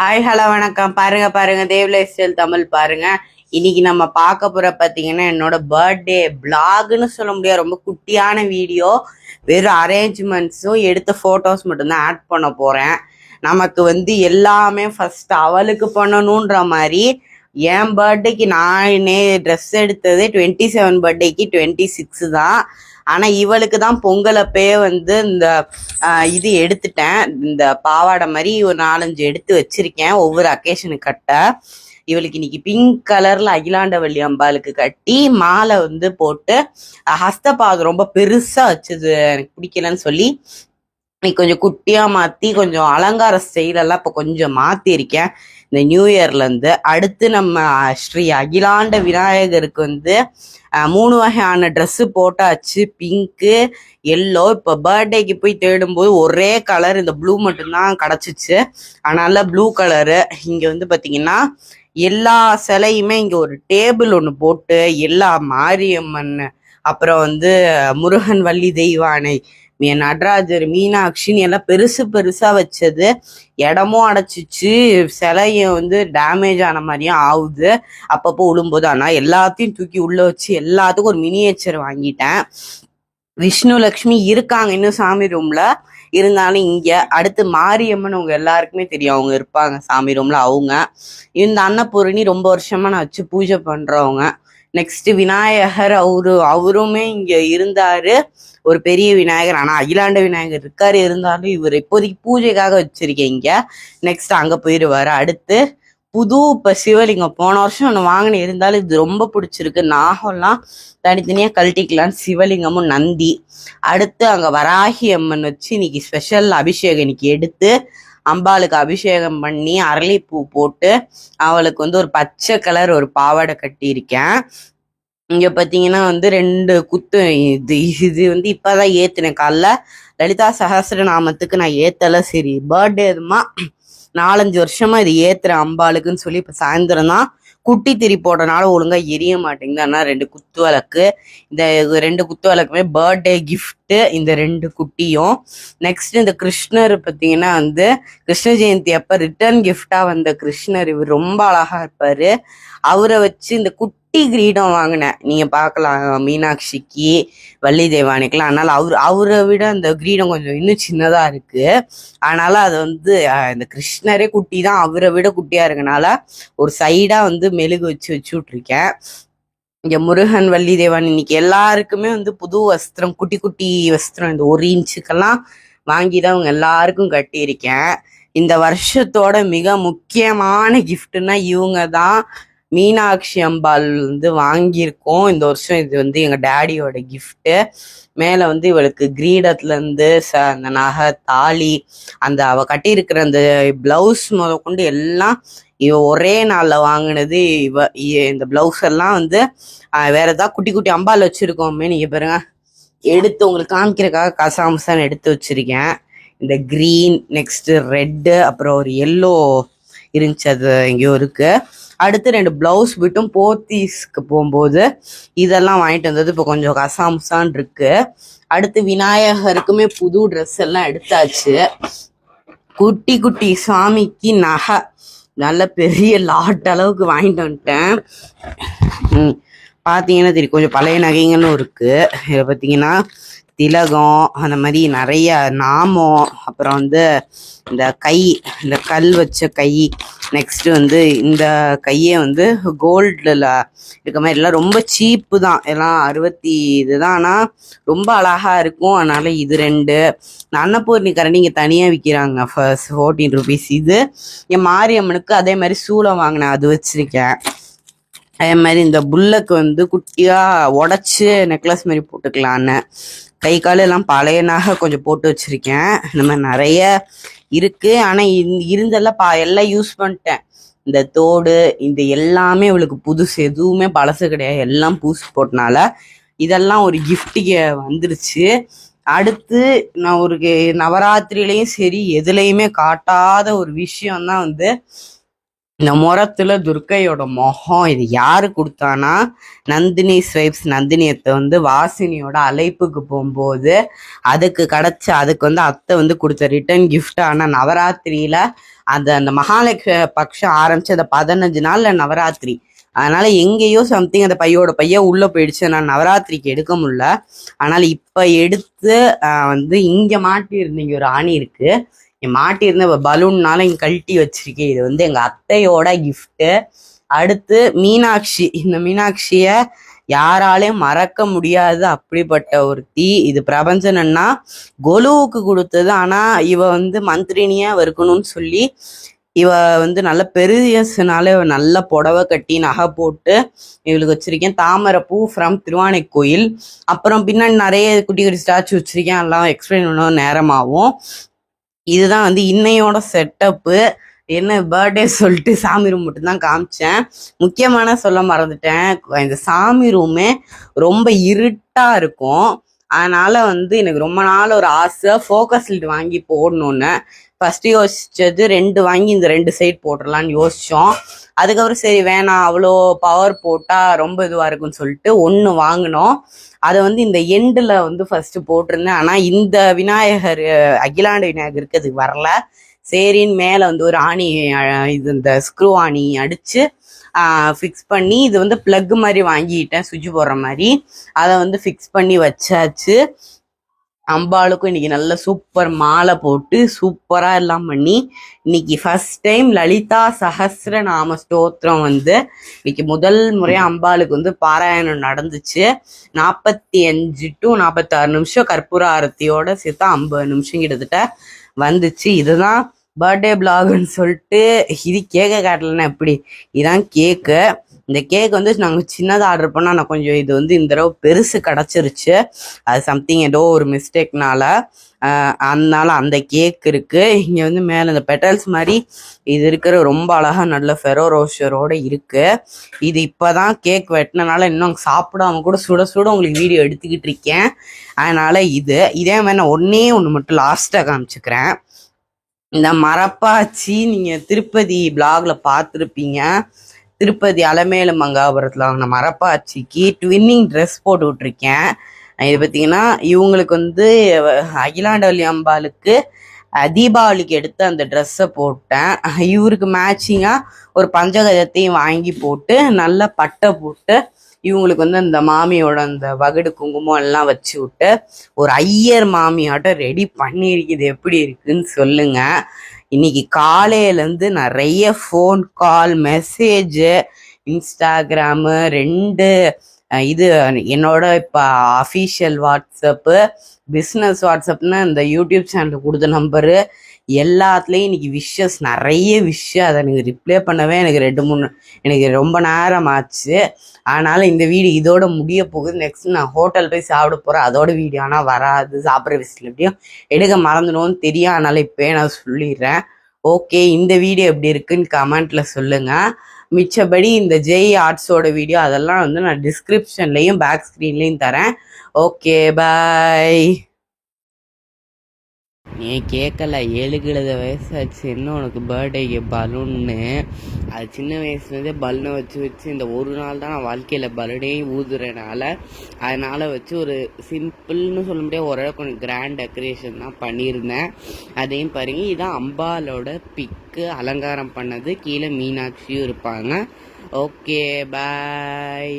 Hi hello வணக்கம். பாருங்க பாருங்க தேவ் லைஃப் ஸ்டைல் தமிழ் பாருங்க. இன்னைக்கு நம்ம பார்க்க போற பார்த்தீங்கன்னா என்னோட பர்த்டே பிளாக்னு சொல்ல முடியாது, ரொம்ப குட்டியான வீடியோ. வெறும் அரேஞ்ச்மெண்ட்ஸும் எடுத்த ஃபோட்டோஸ் மட்டும்தான் ஆட் பண்ண போறேன். நமக்கு எல்லாமே ஃபர்ஸ்ட் அவளுக்கு பண்ணணுன்ற மாதிரி என் பர்த்டேக்கு நானே ட்ரெஸ் எடுத்தது 27 பர்த்டேக்கு 26 தான். ஆனால் இவளுக்கு தான் பொங்கலப்பே இந்த இது எடுத்துட்டேன். இந்த பாவாடை மாதிரி ஒரு 4-5 எடுத்து வச்சிருக்கேன் ஒவ்வொரு அக்கேஷனுக்கு கட்ட. இவளுக்கு இன்னைக்கு பிங்க் கலர்ல அகிலாண்டவல்லி அம்பாளுக்கு கட்டி மாலை போட்டு ஹஸ்தபாகம் ரொம்ப பெருசா வச்சது எனக்கு பிடிக்கலன்னு சொல்லி இன்னைக்கு கொஞ்சம் குட்டியா மாத்தி கொஞ்சம் அலங்கார ஸ்டைல் எல்லாம் இப்போ கொஞ்சம் மாத்திருக்கேன் இந்த நியூ இயர்ல இருந்து. அடுத்து நம்ம ஸ்ரீ அகிலாண்ட விநாயகருக்கு 3 வகையான ட்ரெஸ்ஸு போட்டாச்சு, பிங்க்கு எல்லோ. இப்போ பர்த்டேக்கு போய் தேடும்போது ஒரே கலர் இந்த ப்ளூ மட்டும்தான் கிடச்சிச்சு. அதனால ப்ளூ கலரு இங்கே பார்த்தீங்கன்னா எல்லா சிலையுமே இங்கே ஒரு டேபிள் ஒன்று போட்டு எல்லா மாரியம்மன் அப்புறம் முருகன் வள்ளி தெய்வானை நடராஜர் மீனாட்சின்னு எல்லாம் பெருசு பெருசா வச்சது. இடமும் அடைச்சிச்சு, சிலையும் டேமேஜ் ஆன மாதிரியும் ஆகுது அப்பப்போ விழும்போது. ஆனா எல்லாத்தையும் தூக்கி உள்ள வச்சு எல்லாத்துக்கும் ஒரு மினியேச்சர் வாங்கிட்டேன். விஷ்ணு லக்ஷ்மி இருக்காங்க இன்னும் சாமி ரூம்ல, இருந்தாலும் இங்க அடுத்து மாரியம்மன் உங்க எல்லாருக்குமே தெரியும், அவங்க இருப்பாங்க சாமி ரூம்ல. அவங்க இந்த அன்னபூரணி ரொம்ப வருஷமா நான் வச்சு பூஜை பண்றவங்க. நெக்ஸ்ட் விநாயகர் அவருமே இங்க இருந்தாரு, ஒரு பெரிய விநாயகர். ஆனா அகிலாண்ட விநாயகர் இருக்காரு, இருந்தாலும் இவர் இப்போதைக்கு பூஜைக்காக வச்சிருக்கீங்க. நெக்ஸ்ட் அங்க போயிடுவாரு. அடுத்து புது இப்ப சிவலிங்கம் போன வருஷம் ஒன்று வாங்கின, இருந்தாலும் இது ரொம்ப பிடிச்சிருக்கு. நாகம்லாம் தனித்தனியா கழட்டிக்கலான்னு சிவலிங்கமும் நந்தி. அடுத்து அங்க வராகி அம்மன் வச்சு இன்னைக்கு ஸ்பெஷல் அபிஷேகம் இன்னைக்கு எடுத்து அம்பாளுக்கு அபிஷேகம் பண்ணி அரளிப்பூ போட்டு அவளுக்கு ஒரு பச்சை கலர் ஒரு பாவாடை கட்டியிருக்கேன். இங்க பாத்தீங்கன்னா 2 குத்து. இது இப்பதான் ஏத்துனேன் காலைல. லலிதா சகஸ்ரநாமத்துக்கு நான் ஏத்தல, சரி பர்த்டே அதுமா 4-5 வருஷமா இது ஏத்துறேன் அம்பாளுக்குன்னு சொல்லி இப்ப சாயந்தரம் தான் குட்டி திரி போடுறதுனால ஒழுங்கா எரிய மாட்டேங்குது. ஆனா 2 குத்து விளக்கு, இந்த 2 குத்து விளக்குமே பர்த்டே கிஃப்ட், இந்த 2 குட்டியும். நெக்ஸ்ட் இந்த கிருஷ்ணர் பார்த்தீங்கன்னா கிருஷ்ண ஜெயந்தி அப்ப ரிட்டர்ன் கிஃப்டா வந்த கிருஷ்ணர். இவர் ரொம்ப அழகா இருப்பாரு. அவரை வச்சு இந்த குட்டி கிரீடம் வாங்கினேன், நீங்க பார்க்கலாம் மீனாட்சிக்கு வள்ளி தேவானிக்கெல்லாம். அதனால அவரை விட அந்த கிரீடம் கொஞ்சம் இன்னும் சின்னதா இருக்கு. அதனால அது இந்த கிருஷ்ணரே குட்டி தான், அவரை விட குட்டியா இருக்கனால ஒரு சைடா மெழுகு வச்சு விட்டுருக்கேன். இங்க முருகன் வள்ளி தேவான் இன்னைக்கு எல்லாருக்குமே புது வஸ்திரம், குட்டி குட்டி வஸ்திரம் இந்த 1 இன்ச்சுக்கெல்லாம் வாங்கிதான் அவங்க எல்லாருக்கும் கட்டியிருக்கேன். இந்த வருஷத்தோட மிக முக்கியமான கிஃப்ட்னா இவங்க தான், மீனாட்சி அம்பாள் வாங்கியிருக்கோம் இந்த வருஷம். இது எங்க டேடியோட கிஃப்ட். மேல இவளுக்கு கிரீடத்துல இருந்து அந்த நகை, தாலி, அந்த அவ கட்டியிருக்கிற அந்த பிளவுஸ் முதற்கொண்டு எல்லாம் இவ ஒரே நாள்ல வாங்கினது. இந்த பிளவுஸ் எல்லாம் வேற ஏதாவது குட்டி குட்டி அம்பாள் வச்சிருக்கோமே, நீங்க பாருங்க எடுத்து உங்களுக்கு காமிக்கிறதுக்காக கசாமசான்னு எடுத்து வச்சிருக்கேன். இந்த கிரீன், நெக்ஸ்ட் ரெட்டு, அப்புறம் ஒரு எல்லோ இருந்துச்சு, அது எங்கேயோ இருக்கு. அடுத்து 2 பிளவுஸ் விட்டும் போத்தீஸ்க்கு போகும்போது இதெல்லாம் வாங்கிட்டு வந்தது இப்போ கொஞ்சம் கசாமுசான் இருக்கு. அடுத்து விநாயகருக்குமே புது ட்ரெஸ் எல்லாம் எடுத்தாச்சு. குட்டி குட்டி சாமிக்கு நகை நல்ல பெரிய லாட் அளவுக்கு வாங்கிட்டு வந்துட்டேன். பார்த்தீங்கன்னா தெரியும், கொஞ்சம் பழைய நகைங்களும் இருக்கு. இதில் பார்த்தீங்கன்னா திலகம், அந்த மாதிரி நிறைய நாமம், அப்புறம் இந்த கை, இந்த கல் வச்ச கை. நெக்ஸ்ட் இந்த கையே கோல்டில் இருக்க மாதிரி எல்லாம் ரொம்ப சீப்பு தான், எல்லாம் 60 இதுதான், ஆனால் ரொம்ப அழகா இருக்கும். அதனால இது 2 அன்னபூர்ணி கரண்டி இங்கே தனியாக விற்கிறாங்க, 14 ருபீஸ். இது என் மாரியம்மனுக்கு அதே மாதிரி சூளம் வாங்கினேன், அது வச்சிருக்கேன். அதே மாதிரி இந்த புல்லுக்கு குட்டியா உடச்சு நெக்லஸ் மாதிரி போட்டுக்கலான்னு கை கால் எல்லாம் பழைய நகை கொஞ்சம் போட்டு வச்சிருக்கேன். இந்த மாதிரி நிறைய இருக்கு. ஆனா இருந்தெல்லாம் எல்லாம் யூஸ் பண்ணிட்டேன். இந்த தோடு இந்த எல்லாமே இவளுக்கு புதுசு, எதுவுமே பழசு கிடையாது, எல்லாம் பூசு போட்டனால இதெல்லாம் ஒரு கிஃப்ட்டுக்கு வந்துருச்சு. அடுத்து நான் ஒரு நவராத்திரிலையும் சரி எதுலையுமே காட்டாத ஒரு விஷயம் தான் இந்த முறத்துல துர்க்கையோட முகம் இது யாரு கொடுத்தானா நந்தினி ஸ்வைப்ஸ் நந்தினியத்தை வந்து வாசினியோட அழைப்புக்கு போகும்போது அதுக்கு அத்தை வந்து கொடுத்த ரிட்டர்ன் கிஃப்ட். ஆனா நவராத்திரியில அந்த அந்த மகாலட்சுமி பட்சம் ஆரம்பிச்சு அந்த 15 நாள்ல நவராத்திரி, அதனால எங்கேயோ சம்திங் அந்த பைய உள்ள போயிடுச்சு. நான் நவராத்திரிக்கு எடுக்க முடியல. அதனால இப்ப எடுத்து வந்து இங்க மாட்டி இருந்தீங்க ஒரு ஆணி இருக்கு, மாட்டியிருந்த பலூன்னால இங்க கழட்டி வச்சிருக்கேன். இது வந்து எங்க அத்தையோட கிஃப்ட். அடுத்து மீனாட்சி, இந்த மீனாட்சிய யாராலையும் மறக்க முடியாது, அப்படிப்பட்ட ஒரு தீ. இது பிரபஞ்சனன்னா கொலுவுக்கு கொடுத்தது. ஆனா இவ வந்து மந்திரினியா இருக்கணும்னு சொல்லி இவ வந்து நல்ல பெரியசுனால நல்ல புடவை கட்டி நகை போட்டு இவளுக்கு வச்சிருக்கேன். தாமரை பூ ஃப்ரம் திருவானைக்கோயில். அப்புறம் பின்னாடி நிறைய குட்டி குட்டி ஸ்டாச்சு வச்சிருக்கேன், எல்லாம் எக்ஸ்பிளைன் பண்ண நேரமாகும். இதுதான் வந்து இன்னையோட செட்டப்பு. என்ன பர்த்டே சொல்லிட்டு சாமி ரூம் மட்டும்தான் காமிச்சேன். முக்கியமான சொல்ல மறந்துட்டேன், இந்த சாமி ரூமே ரொம்ப இருட்டா இருக்கும். அதனால வந்து எனக்கு ரொம்ப நாள் ஒரு ஆசை ஃபோக்கஸ் லைட் வாங்கி போடணுன்னு. ஃபர்ஸ்ட் யோசிச்சது 2 வாங்கி இந்த 2 சைட் போட்டுடலான்னு யோசிச்சோம். அதுக்கப்புறம் சரி வேணாம், அவ்வளோ பவர் போட்டா ரொம்ப இதுவா இருக்குன்னு சொல்லிட்டு 1 வாங்கினோம். அதை வந்து இந்த எண்டில் வந்து ஃபர்ஸ்ட் போட்டிருந்தேன். ஆனால் இந்த விநாயகர் அகிலாண்ட விநாயகருக்கு அதுக்கு வரல. சரின்னு மேலே வந்து ஒரு ஆணி, இது இந்த ஸ்க்ரூ ஆணி அடித்து ஃபிக்ஸ் பண்ணி, இது வந்து ப்ளக் மாதிரி வாங்கிட்டேன் சுவிட்ச் போடுற மாதிரி. அதை வந்து ஃபிக்ஸ் பண்ணி வச்சாச்சு. அம்பாளுக்கும் இன்னைக்கு நல்ல சூப்பர் மாலை போட்டு சூப்பரா எல்லாம் பண்ணி, இன்னைக்கு ஃபர்ஸ்ட் டைம் லலிதா சஹஸ்ர நாம ஸ்தோத்திரம் வந்து இன்னைக்கு முதல் முறையா அம்பாளுக்கு வந்து பாராயணம் நடந்துச்சு. 45 to 46 நிமிஷம் கற்பூர ஆரத்தியோட சேர்த்தா 50 நிமிஷம் கிட்டத்தட்ட வந்துச்சு. இதுதான் பர்த்டே பிளாக்னு சொல்லிட்டு. இது கேக்க காட்டலன்னா எப்படி, இதான் கேக்கு. இந்த கேக் வந்து நாங்கள் சின்னதாக ஆர்டர் பண்ணால் நான் கொஞ்சம் இது வந்து இந்த தடவை பெருசு கிடச்சிருச்சு. அது சம்திங் ஏதோ ஒரு மிஸ்டேக்னால. அதனால அந்த கேக் இருக்கு. இங்கே வந்து மேலே இந்த பெட்டல்ஸ் மாதிரி இது இருக்கிற ரொம்ப அழகாக நல்ல ஃபெரோ ரோஷரோட இருக்கு. இது இப்போதான் கேக் வெட்டினால இன்னும் சாப்பிடாம கூட சுட சுட உங்களுக்கு வீடியோ எடுத்துக்கிட்டு இருக்கேன். அதனால இதே மாதிரி நான் ஒன்று மட்டும் லாஸ்ட்டாக காமிச்சுக்கிறேன். இந்த மரப்பாச்சி நீங்கள் திருப்பதி பிளாக்ல பார்த்துருப்பீங்க. திருப்பதி அலமேலு மங்காபுரத்தில் வாங்கின மரப்பாச்சிக்கு ட்வின்னிங் ட்ரெஸ் போட்டு விட்ருக்கேன். இது பார்த்தீங்கன்னா இவங்களுக்கு வந்து அகிலாண்டவல்லி அம்பாளுக்கு தீபாவளிக்கு எடுத்து அந்த ட்ரெஸ்ஸை போட்டேன். இவருக்கு மேட்சிங்காக ஒரு பஞ்சகஜத்தையும் வாங்கி போட்டு நல்ல பட்டை போட்டு இவங்களுக்கு வந்து அந்த மாமியோட அந்த வகுடு குங்குமம் எல்லாம் வச்சு விட்டு ஒரு ஐயர் மாமியாட்டம் ரெடி பண்ணியிருக்குது. எப்படி இருக்குன்னு சொல்லுங்க. இன்னைக்கு காலையிலேருந்து நிறைய ஃபோன் கால் மெசேஜு, இன்ஸ்டாகிராமு 2 இது என்னோட இப்போ அஃபீஷியல் வாட்ஸ்அப்பு, பிஸ்னஸ் வாட்ஸ்அப்னு இந்த யூடியூப் சேனலுக்கு கொடுத்த நம்பரு எல்லாத்துலேயும் இன்னைக்கு விஷஸ் நிறைய விஷயம். அதை எனக்கு ரிப்ளை பண்ணவே எனக்கு ரொம்ப நேரம் ஆச்சு. அதனால் இந்த வீடியோ இதோட முடிய போகுது. நெக்ஸ்ட் நான் ஹோட்டல் போய் சாப்பிட போகிறேன். அதோட வீடியோ ஆனால் வராது, சாப்பிட்ற விஷயத்தில் எப்படியும் எடுக்க மறந்துடும்னு தெரியும். அதனால் இப்போயே நான் சொல்லிடுறேன். ஓகே, இந்த வீடியோ எப்படி இருக்குன்னு கமெண்ட்டில் சொல்லுங்கள். மிச்சபடி இந்த ஜெய் ஆர்ட்ஸோட வீடியோ அதெல்லாம் வந்து நான் டிஸ்கிரிப்ஷன்லேயும் பேக் ஸ்க்ரீன்லேயும் தரேன். ஓகே, பாய். நீ கேட்கல 7 வயசாச்சு என்ன உனக்கு பர்த்டேக்கு பலூன்னு. அது சின்ன வயசுலேருந்தே பலூனை வச்சு இந்த ஒரு நாள் தான் நான் வாழ்க்கையில் பலூனே ஊதுறனால அதனால் வச்சு ஒரு சிம்பிள்னு சொல்ல முடியாது, ஓரளவுக்கு கொஞ்சம் கிராண்ட் டெக்கரேஷன் தான் பண்ணியிருந்தேன். அதையும் பாருங்க, இதான் அம்பாலோட பிக்கு அலங்காரம் பண்ணது. கீழே மீனாட்சியும் இருப்பாங்க. ஓகே, பாய்.